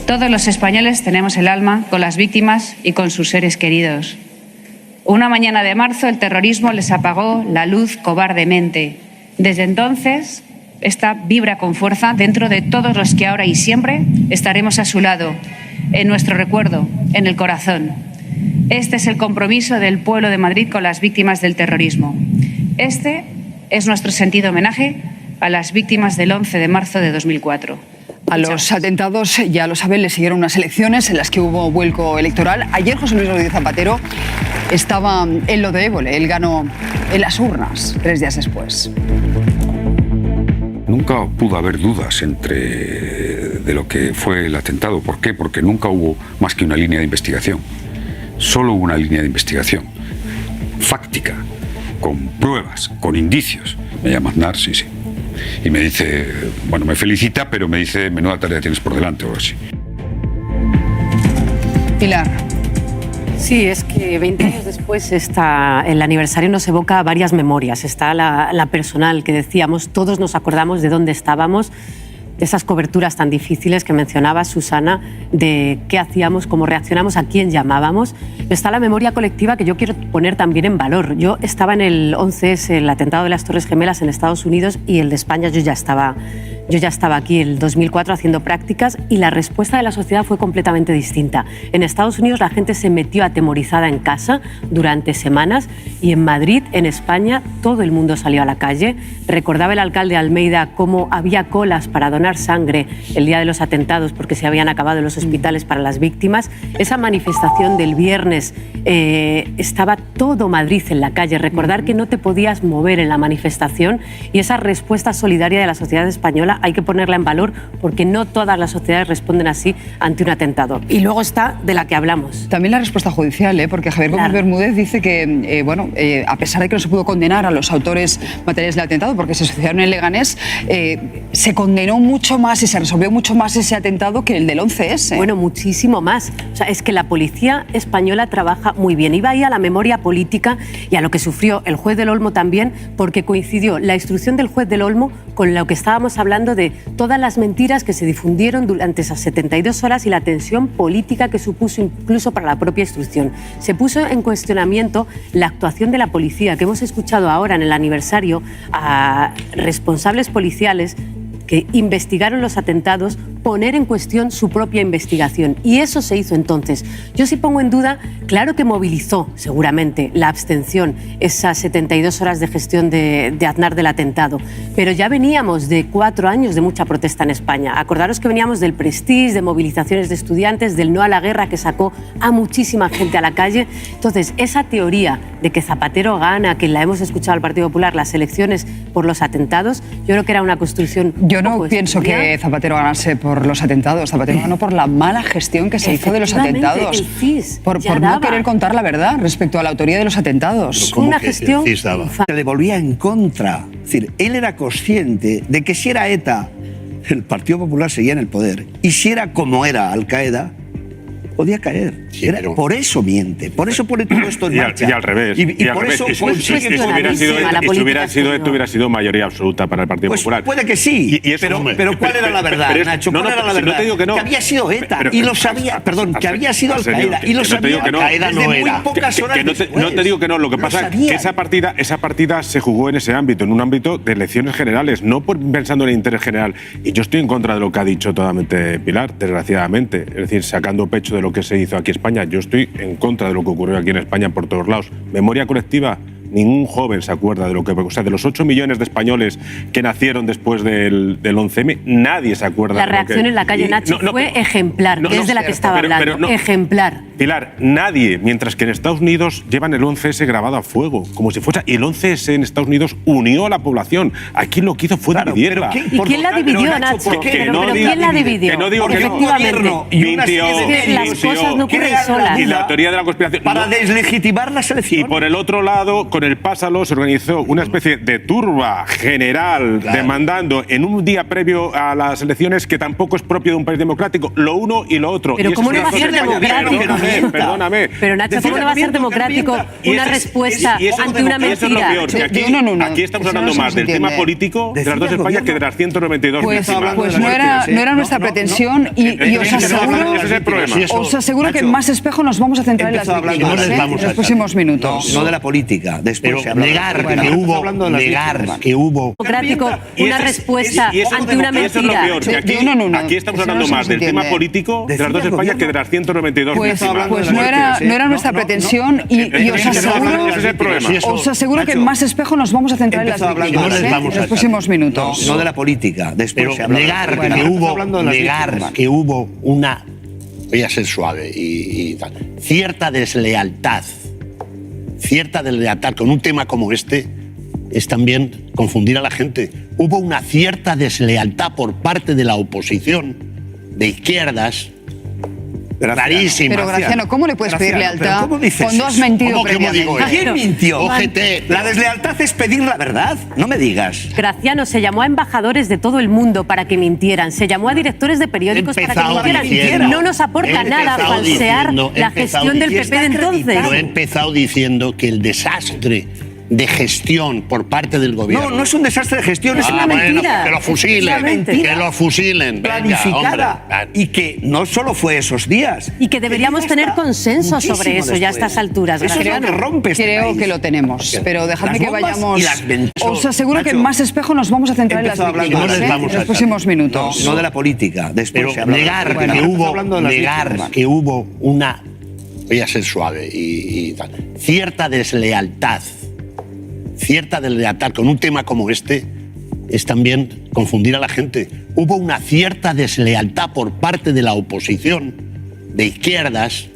Todos los españoles tenemos el alma con las víctimas y con sus seres queridos. Una mañana de marzo el terrorismo les apagó la luz cobardemente. Desde entonces, esta vibra con fuerza dentro de todos los que ahora y siempre estaremos a su lado, en nuestro recuerdo, en el corazón. Este es el compromiso del pueblo de Madrid con las víctimas del terrorismo. Este es nuestro sentido homenaje a las víctimas del 11 de marzo de 2004. A los atentados, ya lo saben, le siguieron unas elecciones en las que hubo vuelco electoral. Ayer José Luis Rodríguez Zapatero estaba en lo de Évole. Él ganó en las urnas 3 días después. Nunca pudo haber dudas de lo que fue el atentado. ¿Por qué? Porque nunca hubo más que una línea de investigación. Solo una línea de investigación. Fáctica, con pruebas, con indicios. Me llama Aznar, sí. Y me dice, bueno, me felicita, pero me dice, menuda tarea tienes por delante o algo así. Pilar. Sí, es que 20 años después el aniversario nos evoca varias memorias. Está la personal que decíamos, todos nos acordamos de dónde estábamos, de esas coberturas tan difíciles que mencionaba Susana, de qué hacíamos, cómo reaccionamos, a quién llamábamos. Está la memoria colectiva que yo quiero poner también en valor. Yo estaba en el 11S, el atentado de las Torres Gemelas en Estados Unidos, y el de España yo ya estaba aquí en el 2004 haciendo prácticas, y la respuesta de la sociedad fue completamente distinta. En Estados Unidos la gente se metió atemorizada en casa durante semanas, y en Madrid, en España, todo el mundo salió a la calle. Recordaba el alcalde Almeida cómo había colas para donar sangre el día de los atentados porque se habían acabado los hospitales para las víctimas. Esa manifestación del viernes, estaba todo Madrid en la calle. Recordar que no te podías mover en la manifestación, y esa respuesta solidaria de la sociedad española hay que ponerla en valor, porque no todas las sociedades responden así ante un atentado. Y luego está de la que hablamos. También la respuesta judicial, porque Javier Gómez Bermúdez dice que, a pesar de que no se pudo condenar a los autores materiales del atentado porque se suicidaron en Leganés, se condenó mucho más y se resolvió mucho más ese atentado que el del 11S. Bueno, muchísimo más. O sea, es que la policía española trabaja muy bien. Iba ahí a la memoria política y a lo que sufrió el juez del Olmo también, porque coincidió la instrucción del juez del Olmo con lo que estábamos hablando de todas las mentiras que se difundieron durante esas 72 horas y la tensión política que supuso incluso para la propia instrucción. Se puso en cuestionamiento la actuación de la policía, que hemos escuchado ahora en el aniversario a responsables policiales que investigaron los atentados, poner en cuestión su propia investigación. Y eso se hizo entonces. Yo sí pongo en duda, claro que movilizó seguramente la abstención, esas 72 horas de gestión de Aznar del atentado, pero ya veníamos de 4 años de mucha protesta en España. Acordaros que veníamos del Prestige, de movilizaciones de estudiantes, del no a la guerra que sacó a muchísima gente a la calle. Entonces, esa teoría de que Zapatero gana, que la hemos escuchado al Partido Popular, las elecciones por los atentados, yo creo que era una construcción. Yo no pienso que Zapatero ganase por los atentados. Zapatero ganó por la mala gestión que se hizo de los atentados. El CIS por no querer contar la verdad respecto a la autoría de los atentados. Una gestión. Se le volvía en contra. Es decir, él era consciente de que si era ETA, el Partido Popular seguía en el poder. Y si era como era Al-Qaeda, podía caer. Sí, pero... Por eso miente, por eso pone todo esto en marcha. Y al revés. Y por eso consigue... hubiera sido mayoría absoluta para el Partido Popular. Puede que sí, pero ¿cuál era la verdad, Nacho? ¿Cuál era la verdad? No te digo que no. Que había sido ETA y lo sabía, que había sido Al-Qaeda y lo sabía. Al-Qaeda no era. Muy pocas horas después. No te digo que no, lo que pasa es que esa partida se jugó en ese ámbito, en un ámbito de elecciones generales, no pensando en el interés general. Y yo estoy en contra de lo que ha dicho totalmente Pilar, desgraciadamente. Es decir, sacando pecho de lo que se hizo aquí en España. Yo estoy en contra de lo que ocurrió aquí en España por todos lados. Memoria colectiva, ningún joven se acuerda de lo que... O sea, de los 8 millones de españoles que nacieron después del 11M, nadie se acuerda de lo que... La reacción en la calle, Nacho, fue ejemplar, que es de la que estaba hablando. Ejemplar. Pilar, nadie, mientras que en Estados Unidos llevan el 11S grabado a fuego, como si fuese... Y el 11S en Estados Unidos unió a la población. Aquí lo que hizo fue dividirla. ¿Y quién la dividió, Nacho? ¿Pero quién la dividió? Que no digo que no. Las cosas no ocurren solas. Y la teoría de la conspiración... Para deslegitimar las elecciones. Y por el otro lado, con el Pásalo se organizó una especie de turba general demandando en un día previo a las elecciones, que tampoco es propio de un país democrático, lo uno y lo otro. Pero ¿cómo no va a ser democrático? Perdóname. Pero Nacho, ¿cómo no va a ser democrático una respuesta ante una mentira? Aquí estamos hablando más del tema político de las dos Españas que de las 192 víctimas. Pues no era nuestra pretensión y os aseguro que en Más Espejo nos vamos a centrar en las víctimas en los próximos minutos. No de la política. Después se habla negar que hubo democrático una respuesta ante una mentira. Aquí estamos hablando más del tema político de las dos Españas que de las 192 víctimas. Pues no era nuestra pretensión y os aseguro que en Más Espejo nos vamos a centrar en las víctimas en los próximos minutos. No de la política. Después se habla negar que hubo una, voy a ser suave y tal, cierta deslealtad con un tema como este es también confundir a la gente. Hubo una cierta deslealtad por parte de la oposición de izquierdas. Clarísima. Pero Graciano, ¿cómo le puedes pedir lealtad cuando has mentido previamente? ¿Quién mintió? OGT. La deslealtad es pedir la verdad. No me digas. Graciano, se llamó a embajadores de todo el mundo para que mintieran. Se llamó a directores de periódicos para que mintieran. No nos aporta nada falsear la gestión del PP de entonces. Yo he empezado diciendo que el desastre de gestión por parte del gobierno. No es un desastre de gestión, es una mentira. Que lo fusilen, que lo fusilen. Planificada. Y que no solo fue esos días. Y que deberíamos tener consenso sobre eso ya a estas alturas. Eso es lo que rompe este Creo país. que lo tenemos, pero dejadme que vayamos. Os aseguro que en Más Espejo nos vamos a centrar en las víctimas en los próximos minutos. No de la política. Después se habla negar que hubo una, voy a ser suave y tal, cierta deslealtad con un tema como este es también confundir a la gente. Hubo una cierta deslealtad por parte de la oposición de izquierdas.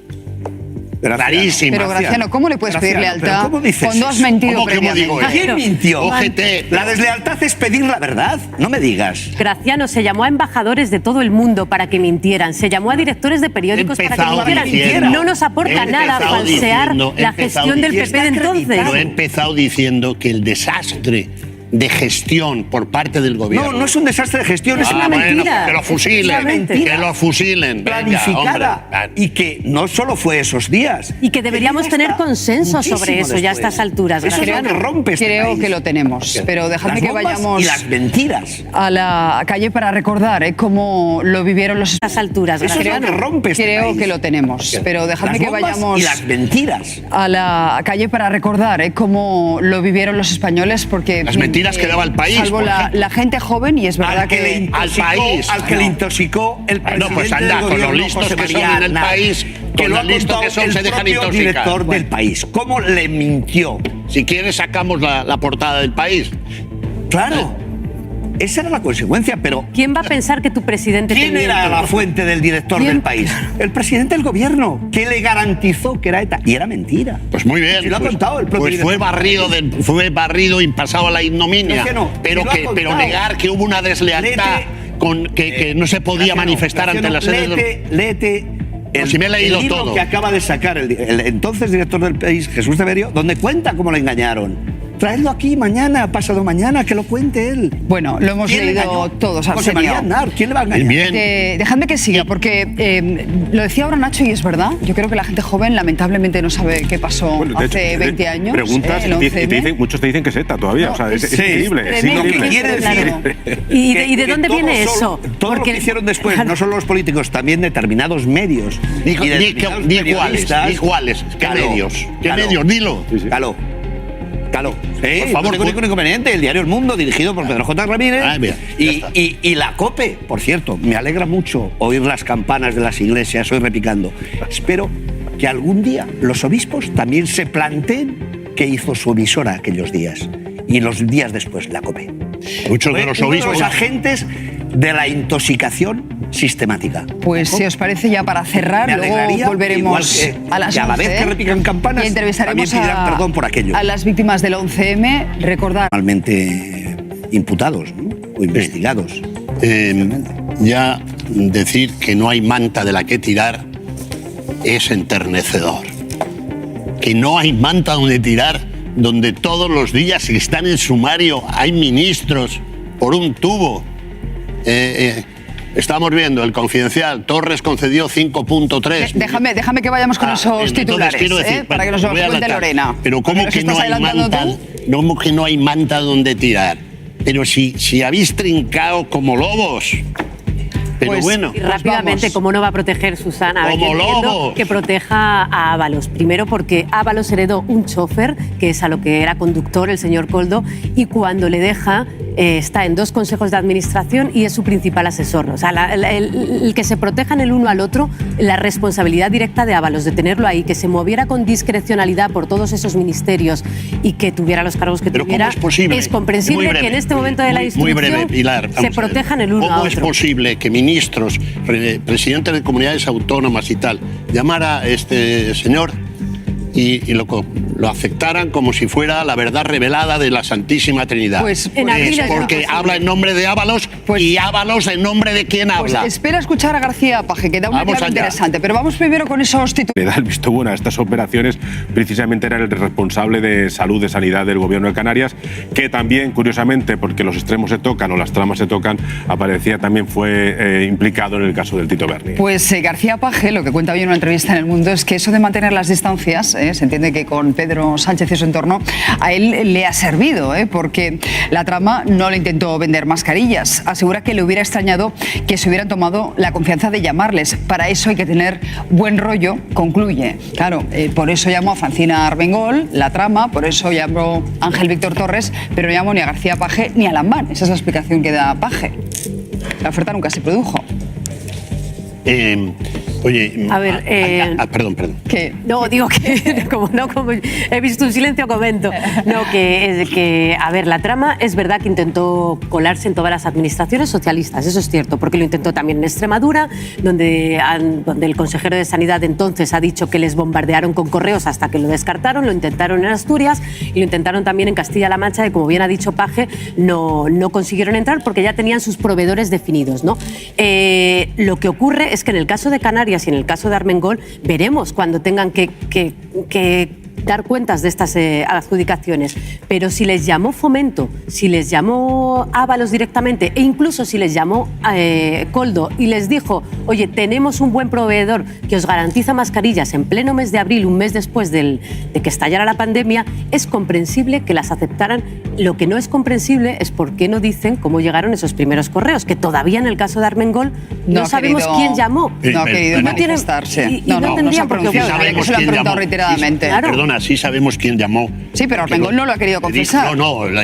Clarísima. Pero Graciano, ¿cómo le puedes pedir lealtad cuando has mentido previamente? ¿Quién mintió? OGT. La deslealtad es pedir la verdad. No me digas. Graciano, se llamó a embajadores de todo el mundo para que mintieran. Se llamó a directores de periódicos para que mintieran. No nos aporta nada falsear la gestión del PP de entonces. Yo he empezado diciendo que el desastre de gestión por parte del gobierno. No es un desastre de gestión, es una mentira. Que lo fusilen, que lo fusilen. Planificada. Y que no solo fue esos días. Y que deberíamos tener consenso sobre eso ya a estas alturas. Eso es lo que rompe este Creo país. que lo tenemos, pero dejadme que vayamos y las mentiras a la calle para recordar cómo lo vivieron los estas alturas. Eso es lo que rompe este Creo país. que lo tenemos, pero dejadme que vayamos y las mentiras a la calle para recordar cómo lo vivieron los españoles, porque las mentiras que daba el país. Salvo la gente joven, y es verdad al que le intoxicó el presidente pues anda, del con gobierno, los listos José que son María en el Aznar, país, que con lo los ha listos contado que son, el se dejan propio intoxicar. director del país. ¿Cómo le mintió? Si quieres sacamos la portada del país. Claro. Esa era la consecuencia, pero... ¿Quién va a pensar que tu presidente ¿Quién era la fuente del director del país? El presidente del gobierno, que le garantizó que era ETA. Y era mentira. Pues muy bien. Si lo ha contado el propio pues fue barrido y pasado a la ignominia. Pero negar que hubo una deslealtad que no se podía manifestar ante las sedes. Léete si me he leído el libro todo. Que acaba de sacar el entonces director del país, Jesús Severio, donde cuenta cómo le engañaron. Traedlo aquí mañana, pasado mañana, que lo cuente él. Bueno, lo hemos leído todos, José María Aznar, ¿quién le va a engañar? Bien. Dejadme que siga, porque lo decía ahora Nacho y es verdad. Yo creo que la gente joven lamentablemente no sabe qué pasó hace 20 años. Preguntas y muchos te dicen que es ETA todavía. No, o sea, es sí, increíble. Es lo que increíble. quiere decir. ¿Y de dónde viene eso? Todo lo que hicieron después, no solo los políticos, también determinados medios. Di cuáles. ¿Qué medios? ¿Qué medios? Dilo. Caló. Por favor, no tengo ningún inconveniente. El diario El Mundo, dirigido por Pedro J. Ramírez. Mira, y la COPE, por cierto, me alegra mucho oír las campanas de las iglesias hoy repicando. Espero que algún día los obispos también se planteen qué hizo su emisora aquellos días. Y los días después, la COPE. Muchos de los obispos. Los agentes de la intoxicación sistemática. Pues si os parece, ya para cerrar, luego volveremos a las 11. A la vez que repican campanas, y entrevistaremos también pedirán perdón por aquello. A las víctimas del 11M. Recordar. Normalmente imputados, ¿no? O investigados. Ya decir que no hay manta de la que tirar es enternecedor. Que no hay manta donde tirar, donde todos los días que están en sumario hay ministros por un tubo. Estamos viendo el Confidencial, Torres concedió 5.3. Déjame que vayamos con esos titulares, quiero decir, para que nos lo cuente Lorena. Pero ¿cómo que no hay manta donde tirar? Pero si habéis trincado como lobos. Pero pues, bueno. Y rápidamente, ¿cómo no va a proteger Susana? Como lobos. Que proteja a Ábalos. Primero porque Ábalos heredó un chofer, que es a lo que era conductor el señor Koldo, y cuando le deja está en 2 consejos de administración y es su principal asesor. O sea, el que se protejan el uno al otro, la responsabilidad directa de Ábalos, de tenerlo ahí, que se moviera con discrecionalidad por todos esos ministerios y que tuviera los cargos que tuviera, es comprensible que en este momento de la instrucción se protejan el uno a otro. ¿Cómo es posible que ministros, presidentes de comunidades autónomas y tal, llamara a este señor y lo aceptaran como si fuera la verdad revelada de la Santísima Trinidad? Pues porque habla en nombre de Ábalos y Ábalos en nombre de quién habla. Espera a escuchar a García Paje, que da una clave interesante, pero vamos primero con esos títulos. Le da el visto bueno a estas operaciones, precisamente era el responsable de salud, de sanidad del gobierno de Canarias, que también, curiosamente, porque los extremos se tocan o las tramas se tocan, aparecía también fue implicado en el caso del Tito Berni. Pues García Paje, lo que cuenta hoy en una entrevista en El Mundo, es que eso de mantener las distancias, se entiende que con Pedro Sánchez y su entorno, a él le ha servido, porque la trama no le intentó vender mascarillas. Asegura que le hubiera extrañado que se hubieran tomado la confianza de llamarles. Para eso hay que tener buen rollo, concluye. Claro, por eso llamó a Francina Armengol, la trama, por eso llamó a Ángel Víctor Torres, pero no llamó ni a García Paje ni a Lambán. Esa es la explicación que da Paje. La oferta nunca se produjo. Oye, a ver, perdón. ¿Qué? No, digo que como he visto un silencio, comento. No, que a ver, la trama es verdad que intentó colarse en todas las administraciones socialistas, eso es cierto, porque lo intentó también en Extremadura, donde el consejero de Sanidad entonces ha dicho que les bombardearon con correos hasta que lo descartaron, lo intentaron en Asturias y lo intentaron también en Castilla-La Mancha, y como bien ha dicho Paje, no consiguieron entrar porque ya tenían sus proveedores definidos, ¿no? Lo que ocurre es que en el caso de Canarias y en el caso de Armengol veremos cuando tengan que dar cuentas de estas adjudicaciones, pero si les llamó Fomento, si les llamó Ábalos directamente e incluso si les llamó Koldo y les dijo, oye, tenemos un buen proveedor que os garantiza mascarillas en pleno mes de abril, un mes después de que estallara la pandemia, es comprensible que las aceptaran. Lo que no es comprensible es por qué no dicen cómo llegaron esos primeros correos, que todavía en el caso de Armengol no sabemos quién llamó. No ha querido manifestarse. No se ha pronunciado, sabemos se lo han preguntado reiteradamente. Claro. Perdona, sí sabemos quién llamó. Sí, pero Armengol no lo ha querido confesar.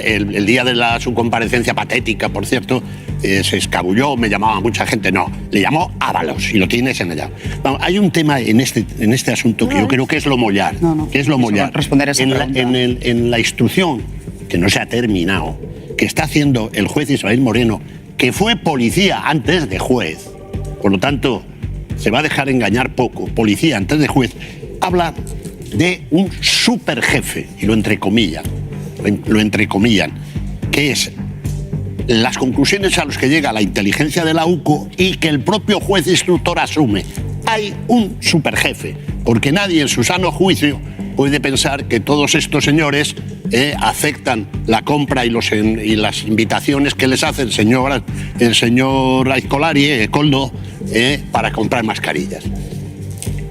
El día de su comparecencia patética, por cierto, se escabulló, me llamaba mucha gente. No, le llamó Ábalos y lo tienes en allá. Vamos, hay un tema en este asunto que yo creo que es lo mollar. Que es lo mollar. Responder esa pregunta. En la instrucción que no se ha terminado, que está haciendo el juez Ismael Moreno, que fue policía antes de juez, por lo tanto, se va a dejar engañar poco, policía antes de juez, habla de un superjefe, y lo entrecomillan, que es las conclusiones a las que llega la inteligencia de la UCO y que el propio juez instructor asume. Hay un superjefe, porque nadie en su sano juicio puede pensar que todos estos señores aceptan la compra y las invitaciones que les hace el señor Aizkolari, Koldo, para comprar mascarillas.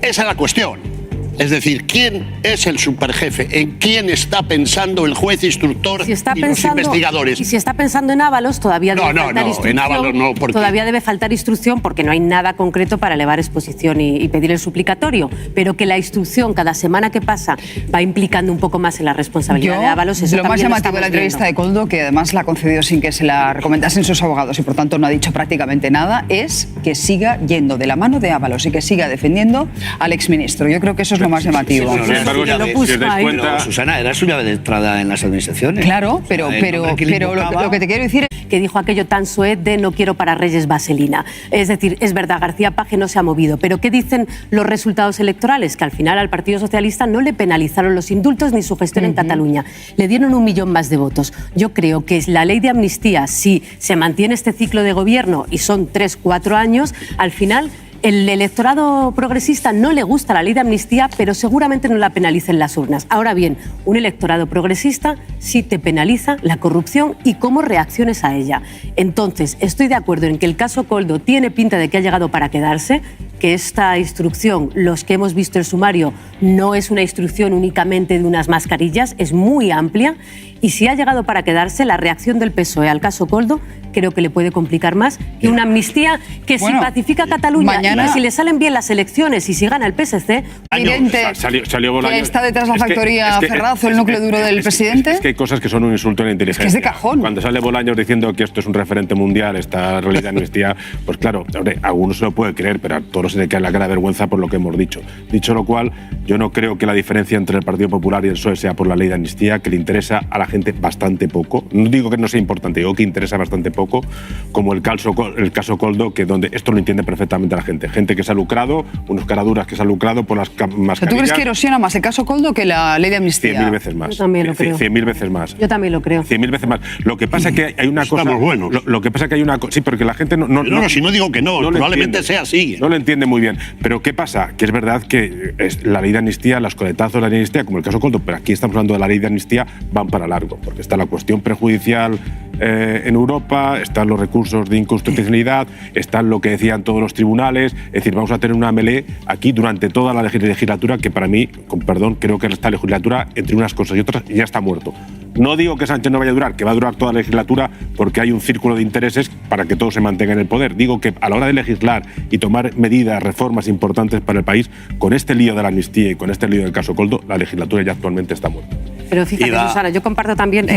Esa es la cuestión. Es decir, ¿quién es el superjefe? ¿En quién está pensando el juez instructor y los investigadores? Y si está pensando en Ábalos, todavía debe faltar instrucción. En Ábalos no, porque todavía debe faltar instrucción porque no hay nada concreto para elevar exposición y pedir el suplicatorio. Pero que la instrucción cada semana que pasa va implicando un poco más en la responsabilidad de Ábalos. Eso lo más llamativo de la entrevista de Koldo, que además la ha concedido sin que se la recomendasen sus abogados y por tanto no ha dicho prácticamente nada, es que siga yendo de la mano de Ábalos y que siga defendiendo al exministro. Yo creo que eso es lo más llamativo. Sin embargo, si os dais cuenta, Susana, era su llave de entrada en las administraciones. Claro, pero lo que te quiero decir es que dijo aquello tan soez de no quiero para Reyes vaselina. Es decir, es verdad, García Paje no se ha movido, pero ¿qué dicen los resultados electorales? Que al final al Partido Socialista no le penalizaron los indultos ni su gestión en Cataluña. Le dieron 1 millón más de votos. Yo creo que la ley de amnistía, si se mantiene este ciclo de gobierno y son 3-4 años, al final el electorado progresista no le gusta la ley de amnistía, pero seguramente no la penaliza en las urnas. Ahora bien, un electorado progresista sí te penaliza la corrupción y cómo reacciones a ella. Entonces, estoy de acuerdo en que el caso Koldo tiene pinta de que ha llegado para quedarse, que esta instrucción, los que hemos visto el sumario, no es una instrucción únicamente de unas mascarillas, es muy amplia, y si ha llegado para quedarse, la reacción del PSOE al caso Koldo creo que le puede complicar más que una amnistía que si pacifica Cataluña y si le salen bien las elecciones y si gana el PSC... Salió Bolaños. ¿Que está detrás la factoría Ferraz o el núcleo duro del presidente? Es que hay cosas que son un insulto a la inteligencia. Es de cajón. Cuando sale Bolaños diciendo que esto es un referente mundial, esta ley de amnistía, pues claro, hombre, a algunos se lo puede creer, pero a todos se le cae la cara de vergüenza por lo que hemos dicho. Dicho lo cual, yo no creo que la diferencia entre el Partido Popular y el PSOE sea por la ley de amnistía, que le interesa a la gente bastante poco. No digo que no sea importante, digo que interesa bastante poco, como el caso Koldo, que donde esto lo entiende perfectamente la gente. Gente que se ha lucrado, unos caraduras que se han lucrado por las mascarillas. ¿Tú crees que erosiona más el caso Koldo que la ley de amnistía? 100.000 veces más. Yo también lo creo. 100.000 veces más. Yo también lo creo. 100.000 veces más. Lo que pasa es que hay una cosa... Estamos buenos. Lo que pasa es que hay una cosa... Sí, porque la gente no, si no digo que no probablemente sea así. No lo entiende muy bien. Pero ¿qué pasa? Que es verdad que la ley de amnistía, los coletazos de la ley de amnistía, como el caso Koldo, pero aquí estamos hablando de la ley de amnistía, van para largo, porque está la cuestión prejudicial en Europa, están los recursos de inconstitucionalidad, están lo que decían todos los tribunales, es decir, vamos a tener una melee aquí durante toda la legislatura, que para mí, con perdón, creo que esta legislatura, entre unas cosas y otras, ya está muerto. No digo que Sánchez no vaya a durar, que va a durar toda la legislatura porque hay un círculo de intereses para que todo se mantenga en el poder. Digo que a la hora de legislar y tomar medidas, reformas importantes para el país, con este lío de la amnistía y con este lío del caso Koldo, la legislatura ya actualmente está muerta. Pero fíjate, Susana, yo comparto también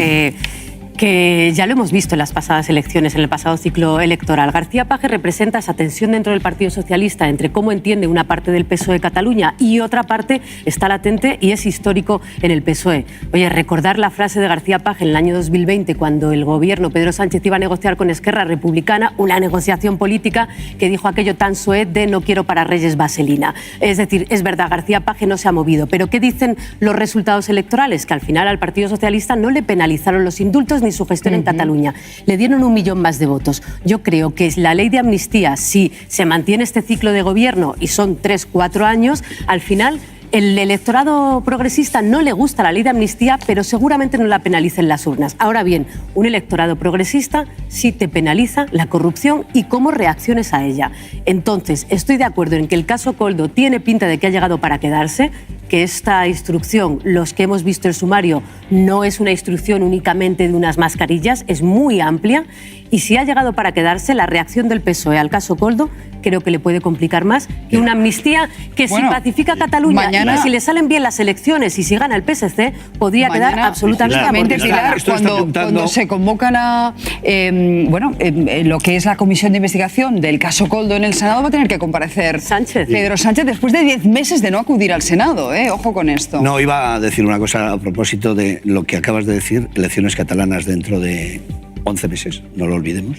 que ya lo hemos visto en las pasadas elecciones, en el pasado ciclo electoral. García Paje representa esa tensión dentro del Partido Socialista entre cómo entiende una parte del PSOE de Cataluña y otra parte está latente y es histórico en el PSOE. Oye, recordar la frase de García Paje en el año 2020, cuando el gobierno Pedro Sánchez iba a negociar con Esquerra Republicana una negociación política que dijo aquello tan soez de no quiero para Reyes vaselina. Es decir, es verdad, García Paje no se ha movido, pero ¿qué dicen los resultados electorales? Que al final al Partido Socialista no le penalizaron los indultos ni su gestión en Cataluña. Le dieron 1 millón más de votos. Yo creo que la ley de amnistía, si se mantiene este ciclo de gobierno y son 3-4 años, al final el electorado progresista no le gusta la ley de amnistía, pero seguramente no la penaliza en las urnas. Ahora bien, un electorado progresista sí te penaliza la corrupción y cómo reacciones a ella. Entonces, estoy de acuerdo en que el caso Koldo tiene pinta de que ha llegado para quedarse, que esta instrucción, los que hemos visto el sumario, no es una instrucción únicamente de unas mascarillas, es muy amplia, y si ha llegado para quedarse, la reacción del PSOE al caso Koldo creo que le puede complicar más que una amnistía que si pacifica Cataluña y si le salen bien las elecciones y si gana el PSC, podría quedar absolutamente Pilar, cuando se convocan a lo que es la comisión de investigación del caso Koldo en el Senado, va a tener que comparecer Pedro Sánchez después de 10 meses de no acudir al Senado. Ojo con esto. No, iba a decir una cosa a propósito de lo que acabas de decir, elecciones catalanas dentro de 11 meses, no lo olvidemos.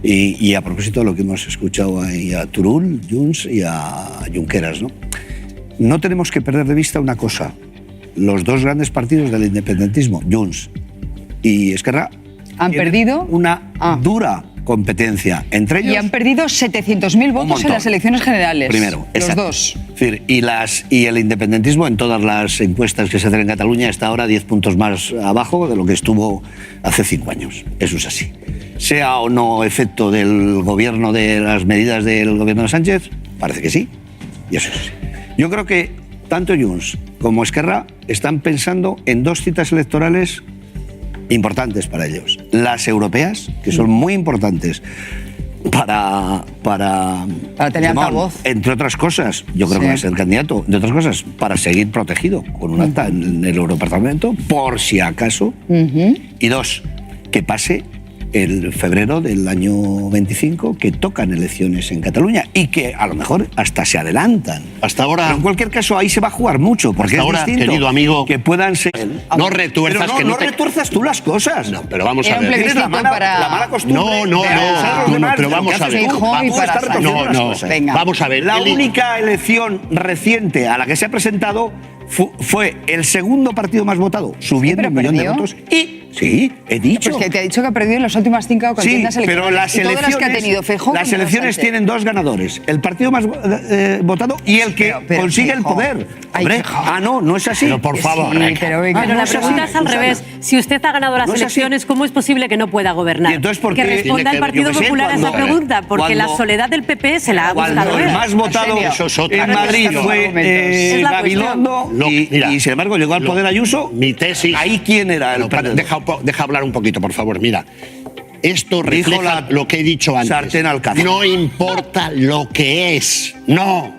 Y a propósito de lo que hemos escuchado ahí a Turull, Junts y a Junqueras, no tenemos que perder de vista una cosa. Los dos grandes partidos del independentismo, Junts y Esquerra, han perdido una dura competencia entre ellos. Y han perdido 700.000 votos en las elecciones generales. Primero, los dos. Es decir, y el independentismo en todas las encuestas que se hacen en Cataluña está ahora 10 puntos más abajo de lo que estuvo hace 5 años. Eso es así. Sea o no efecto del gobierno, de las medidas del gobierno de Sánchez, parece que sí. Y eso es así. Yo creo que tanto Junts como Esquerra están pensando en 2 citas electorales importantes para ellos. Las europeas, que son muy importantes para tener altavoz. Entre otras cosas, yo creo que va a ser candidato, de otras cosas, para seguir protegido con un acta en el Europarlamento, por si acaso. Y 2, que pase el febrero del año 25, que tocan elecciones en Cataluña y que a lo mejor hasta se adelantan. Hasta ahora. Pero en cualquier caso ahí se va a jugar mucho, porque hasta es ahora, distinto, querido amigo, que puedan ser. No retuerzas pero no retuerzas tú las cosas. No, pero vamos a Era un ver. plebiscito Tienes la mala costumbre. No, pero vamos a ver. Venga. Vamos a ver. La única elección reciente a la que se ha presentado fue el segundo partido más votado, subiendo 1 millón de votos, y Sí, he dicho. Pues que te ha dicho que ha perdido en las últimas 5 contiendas electorales. Pero las y todas las que ha tenido Feijóo, las elecciones tienen 2 ganadores. El partido más votado y el que pero consigue Feijóo. el poder. Ay, Hombre, no, no es así. Pero por favor, Sí, pero venga. Pero la pregunta es al revés. Si usted ha ganado las No es así. elecciones, ¿cómo es posible que no pueda gobernar? ¿Y entonces por que qué? responda Tiene el que- Partido yo qué sé, Popular a esa cuando- pregunta, porque la cuando- soledad del PP se la ha Cuando buscado el él. más votado Eso es otra en cosa. Madrid Los fue argumentos. Es la Gabilondo Mira, y sin embargo llegó al poder Ayuso. Mi tesis... Ahí quién era el No, para- perdedor. deja hablar un poquito, por favor. Mira, esto Dijo refleja la lo que he dicho antes. sartén al café. No importa lo que es, no,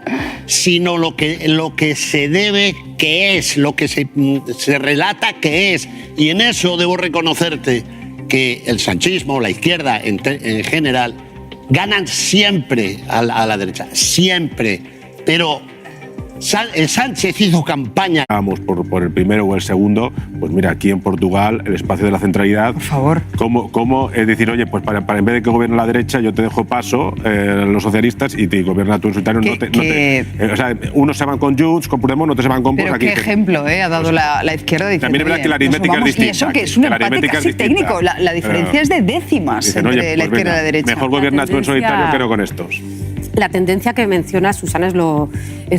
sino lo que se debe que es, lo que se relata que es. Y en eso debo reconocerte que el sanchismo, la izquierda en general, ganan siempre a la derecha, siempre. Pero Sánchez hizo campaña. Vamos por el primero o el segundo, pues mira, aquí en Portugal, el espacio de la centralidad. Por favor. ¿Cómo es decir, oye, pues para en vez de que gobierne la derecha, yo te dejo paso, los socialistas, y te gobierna tú en solitario? O sea, unos se van con Junts, con Podemos, otros se van con Vox. Pero qué ejemplo ha dado la izquierda. Diciendo, También es verdad oye, que la aritmética nos vamos, es distinta. Y eso que es un Que la empate aritmética es casi distinta. técnico. La diferencia es de décimas Dicen, entre oye, la pues izquierda y venga, la derecha. mejor gobiernas tú en solitario que no con estos. La tendencia que menciona Susana es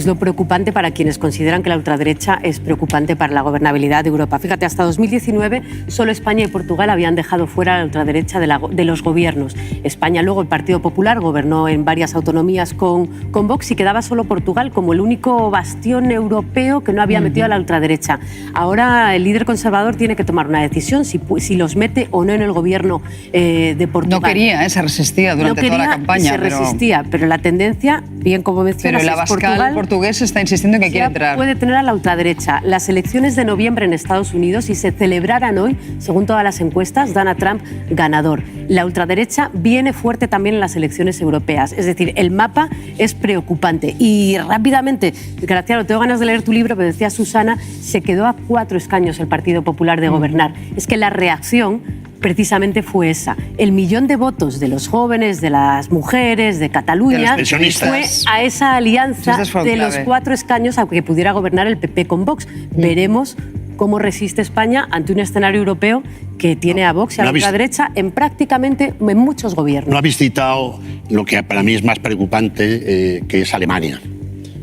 lo preocupante para quienes consideran que la ultraderecha es preocupante para la gobernabilidad de Europa. Fíjate, hasta 2019 solo España y Portugal habían dejado fuera a la ultraderecha de los gobiernos. España, luego el Partido Popular, gobernó en varias autonomías con Vox y quedaba solo Portugal como el único bastión europeo que no había metido a la ultraderecha. Ahora el líder conservador tiene que tomar una decisión si los mete o no en el gobierno de Portugal. No quería, se resistía durante toda la campaña. Se resistía, pero la tendencia, bien como mencionas, Pero el es Abascal Portugal, portugués está insistiendo en que quiere entrar. puede tener a la ultraderecha. Las elecciones de noviembre en Estados Unidos, si se celebraran hoy, según todas las encuestas, dan a Trump ganador. La ultraderecha viene fuerte también en las elecciones europeas. Es decir, el mapa es preocupante. Y rápidamente, Graciano, tengo ganas de leer tu libro, pero decía Susana, se quedó a 4 escaños el Partido Popular de gobernar. Es que la reacción precisamente fue esa. El millón de votos de los jóvenes, de las mujeres, de Cataluña, De los pensionistas. fue a esa alianza Esa fue de clave. los 4 escaños a que pudiera gobernar el PP con Vox. Veremos cómo resiste España ante un escenario europeo que tiene a Vox y a la ultraderecha en prácticamente en muchos gobiernos. No habéis citado lo que para mí es más preocupante, que es Alemania.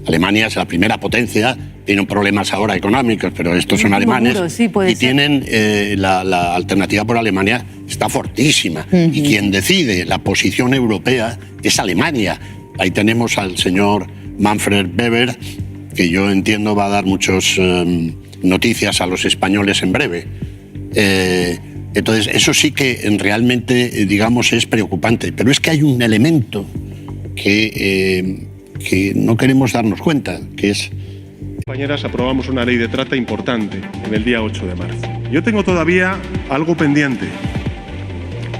Alemania es la primera potencia, tienen problemas ahora económicos, pero estos son alemanes. Muro, sí, puede y ser. tienen la alternativa por Alemania está fortísima. Y quien decide la posición europea es Alemania. Ahí tenemos al señor Manfred Weber, que yo entiendo va a dar muchas noticias a los españoles en breve. Entonces, eso sí que realmente, digamos, es preocupante. Pero es que hay un elemento que no queremos darnos cuenta, que es... Compañeras, aprobamos una ley de trata importante en el día 8 de marzo. Yo tengo todavía algo pendiente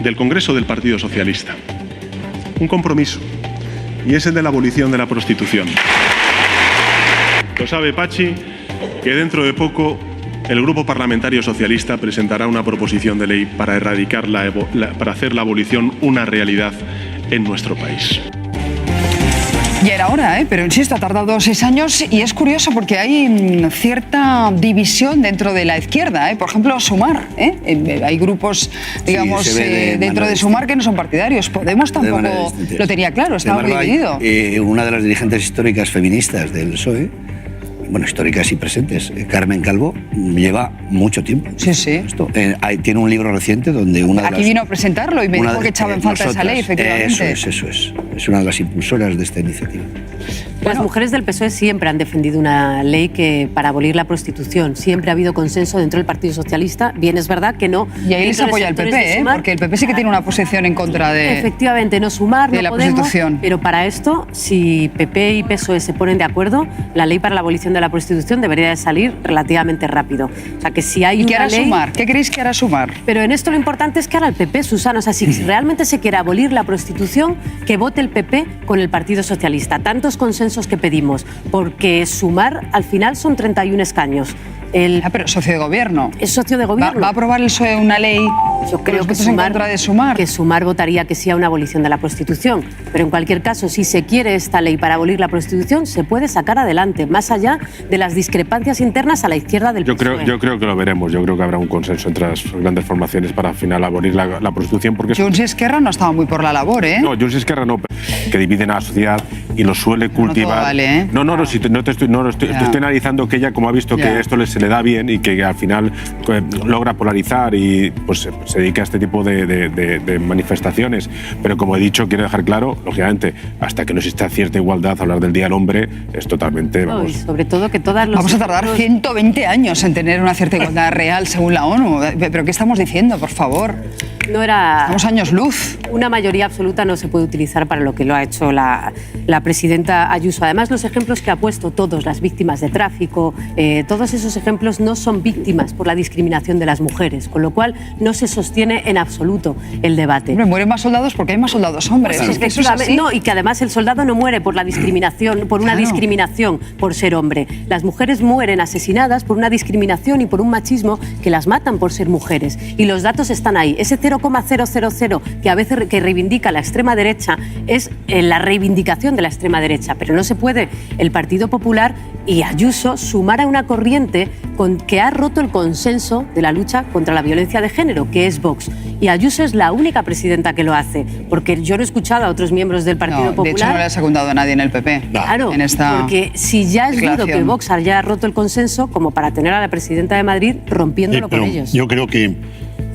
del Congreso del Partido Socialista. Un compromiso. Y es el de la abolición de la prostitución. Lo sabe Pachi, que dentro de poco el Grupo Parlamentario Socialista presentará una proposición de ley para erradicar para hacer la abolición una realidad en nuestro país. Ya era hora, pero insisto, ha tardado 6 años y es curioso porque hay cierta división dentro de la izquierda. Por ejemplo, Sumar. Hay grupos, digamos, dentro de Sumar que no son partidarios. Podemos tampoco lo tenía claro, estaba muy dividido. Una de las dirigentes históricas feministas del PSOE, bueno, históricas y presentes, Carmen Calvo, lleva mucho tiempo. Sí, sí. Tiene un libro reciente donde una de Aquí las... vino a presentarlo y me dijo que echaba en falta esa ley, efectivamente. Eso es. Es una de las impulsoras de esta iniciativa. Las mujeres del PSOE siempre han defendido una ley para abolir la prostitución. Siempre ha habido consenso dentro del Partido Socialista. Bien, es verdad que no. Y ahí les apoya el PP, porque el PP sí que tiene una posición en contra de... Efectivamente, no Sumar, de no la Podemos, prostitución. Pero para esto, si PP y PSOE se ponen de acuerdo, la ley para la abolición de la prostitución debería de salir relativamente rápido. O sea, que si hay ¿Y qué una hará ley... Sumar? ¿Qué creéis que hará Sumar? Pero en esto lo importante es que hará el PP, Susana. O sea, si realmente se quiere abolir la prostitución, que vote el PP con el Partido Socialista. Tantos consensos que pedimos, porque Sumar al final son 31 escaños. Pero socio de gobierno. Es socio de gobierno. ¿Va a aprobar el PSOE una ley? Yo creo que en contra de Sumar. Que Sumar votaría que sí a una abolición de la prostitución. Pero en cualquier caso, si se quiere esta ley para abolir la prostitución, se puede sacar adelante, más allá de las discrepancias internas a la izquierda del PSOE. Yo creo que lo veremos. Yo creo que habrá un consenso entre las grandes formaciones para al final abolir la prostitución. Porque Junts y Esquerra no estaba muy por la labor, ¿eh? No, Junts y Esquerra no, que dividen a la sociedad y lo suele cultivar. No todo vale, ¿eh? Estoy analizando que ella, como ha visto que esto se le da bien y que al final logra polarizar y pues se dedica a este tipo de manifestaciones. Pero como he dicho, quiero dejar claro, lógicamente, hasta que no exista cierta igualdad, hablar del Día del Hombre es totalmente... No, y sobre todo que todas los... Vamos a tardar 120 años en tener una cierta igualdad real según la ONU. ¿Pero qué estamos diciendo, por favor? No era... Estamos años luz. Una mayoría absoluta no se puede utilizar para lo que lo ha hecho la presidenta Ayuso. Además, los ejemplos que ha puesto todos, las víctimas de tráfico, todos esos ejemplos no son víctimas por la discriminación de las mujeres, con lo cual no se sostiene en absoluto el debate. Hombre, mueren más soldados porque hay más soldados hombres. Pues eso es así. No, y que además el soldado no muere por la discriminación, por una discriminación por ser hombre. Las mujeres mueren asesinadas por una discriminación y por un machismo que las matan por ser mujeres. Y los datos están ahí. Ese 0,000 que a veces que reivindica la extrema derecha es la reivindicación de la extrema derecha, pero no se puede el Partido Popular y Ayuso sumar a una corriente que ha roto el consenso de la lucha contra la violencia de género, que es Vox. Y Ayuso es la única presidenta que lo hace, porque yo no he escuchado a otros miembros del Partido Popular. De hecho, no le ha secundado a nadie en el PP. Claro, porque si ya es duro que Vox haya roto el consenso, como para tener a la presidenta de Madrid rompiéndolo con ellos. Yo creo que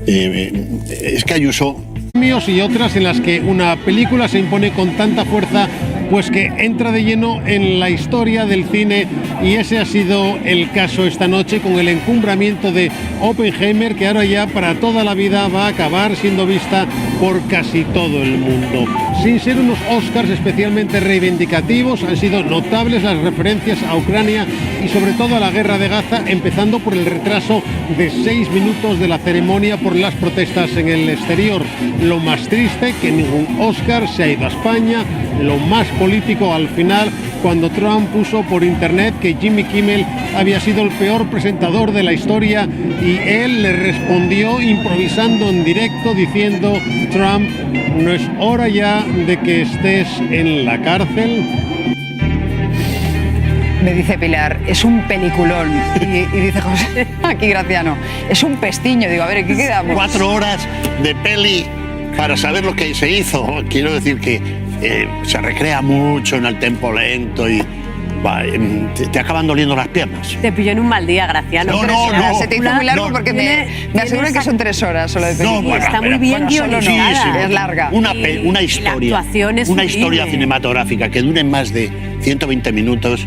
es que Ayuso... Y otras en las que una película se impone con tanta fuerza pues que entra de lleno en la historia del cine, y ese ha sido el caso esta noche con el encumbramiento de Oppenheimer, que ahora ya para toda la vida va a acabar siendo vista por casi todo el mundo. Sin ser unos Oscars especialmente reivindicativos, han sido notables las referencias a Ucrania y sobre todo a la guerra de Gaza, empezando por el retraso de 6 minutos de la ceremonia por las protestas en el exterior. Lo más triste, que ningún Oscar se ha ido a España. Lo más político al final, cuando Trump puso por internet que Jimmy Kimmel había sido el peor presentador de la historia, y él le respondió improvisando en directo diciendo: Trump, ¿no es hora ya de que estés en la cárcel? Me dice Pilar, es un peliculón. Y dice José, aquí Graciano, es un pestiño. Digo, a ver, ¿en qué quedamos? 4 horas de peli para saber lo que se hizo. Quiero decir que se recrea mucho en el tempo lento y te acaban doliendo las piernas. Te pilló en un mal día, Graciano. No. Se te hizo muy largo porque me aseguran que son 3 horas solo de película. Bueno, está muy bien guionizada. Sí, es larga. Una historia. Una historia cinematográfica que dure más de 120 minutos.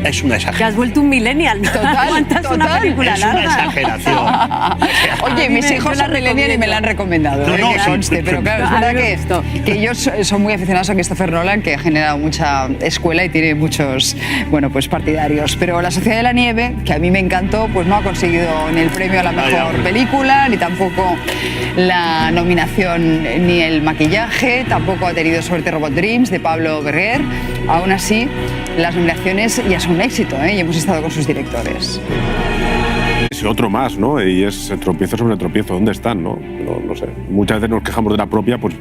Es una exageración. Te has vuelto un millennial. Total. Una película es larga. una exageración. Oye, mis hijos son millennial y me la han recomendado. Pero claro, es verdad que ellos son muy aficionados a Christopher Nolan, que ha generado mucha escuela y tiene muchos, partidarios. Pero La Sociedad de la Nieve, que a mí me encantó, pues no ha conseguido ni el premio a la mejor película, ni tampoco la nominación ni el maquillaje, tampoco ha tenido suerte Robot Dreams de Pablo Berger. Aún así, las nominaciones ya son un éxito, y hemos estado con sus directores. Es otro más, ¿no? Y es tropiezo sobre tropiezo. ¿Dónde están, no? No sé. Muchas veces nos quejamos de la propia, pues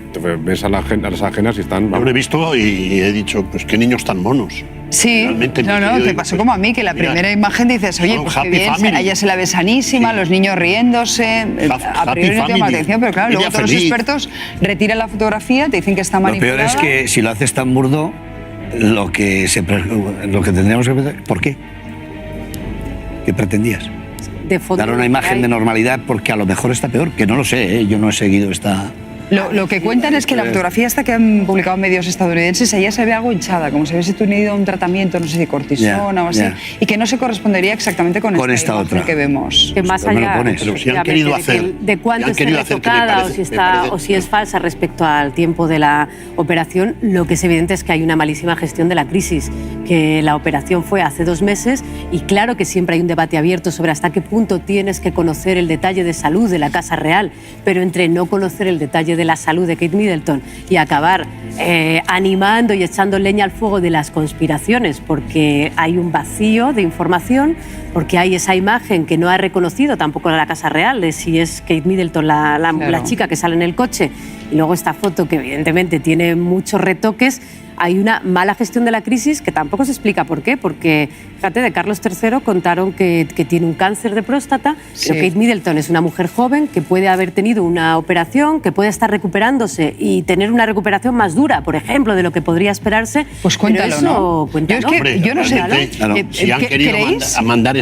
ves a las ajenas y están... Yo lo he visto y he dicho, pues qué niños tan monos. Sí, realmente, te pasó como a mí, que la primera imagen dices, oye, pues qué bien, family. a ella se la ve sanísima, los niños riéndose, a priori no te llama la atención, pero claro, luego todos los expertos retiran la fotografía, te dicen que está manipulada. Lo peor es que si lo haces tan burdo, lo que tendríamos que pensar, ¿por qué? ¿Qué pretendías? Dar una imagen de normalidad porque a lo mejor está peor, que no lo sé, yo no he seguido esta... Lo que cuentan es que la fotografía esta que han publicado medios estadounidenses, ella se ve algo hinchada, como si hubiese tenido un tratamiento, no sé si cortisona o así, y que no se correspondería exactamente con esta otra que vemos. Que más allá si han querido hacer, de cuánto esté retocada o si es falsa respecto al tiempo de la operación, lo que es evidente es que hay una malísima gestión de la crisis, que la operación fue hace 2 meses y claro que siempre hay un debate abierto sobre hasta qué punto tienes que conocer el detalle de salud de la Casa Real, pero entre no conocer el detalle Ministerio de la Salud de Kate Middleton y acabar animando y echando leña al fuego de las conspiraciones, porque hay un vacío de información, porque hay esa imagen que no ha reconocido tampoco la Casa Real de si es Kate Middleton la chica que sale en el coche, y luego esta foto que evidentemente tiene muchos retoques. Hay una mala gestión de la crisis que tampoco se explica por qué, porque, fíjate, de Carlos III contaron que tiene un cáncer de próstata, pero Kate Middleton es una mujer joven que puede haber tenido una operación, que puede estar recuperándose y tener una recuperación más dura, por ejemplo, de lo que podría esperarse. Pues cuéntalo, pero eso, ¿no? Cuéntalo. Yo no sé, si han querido mandar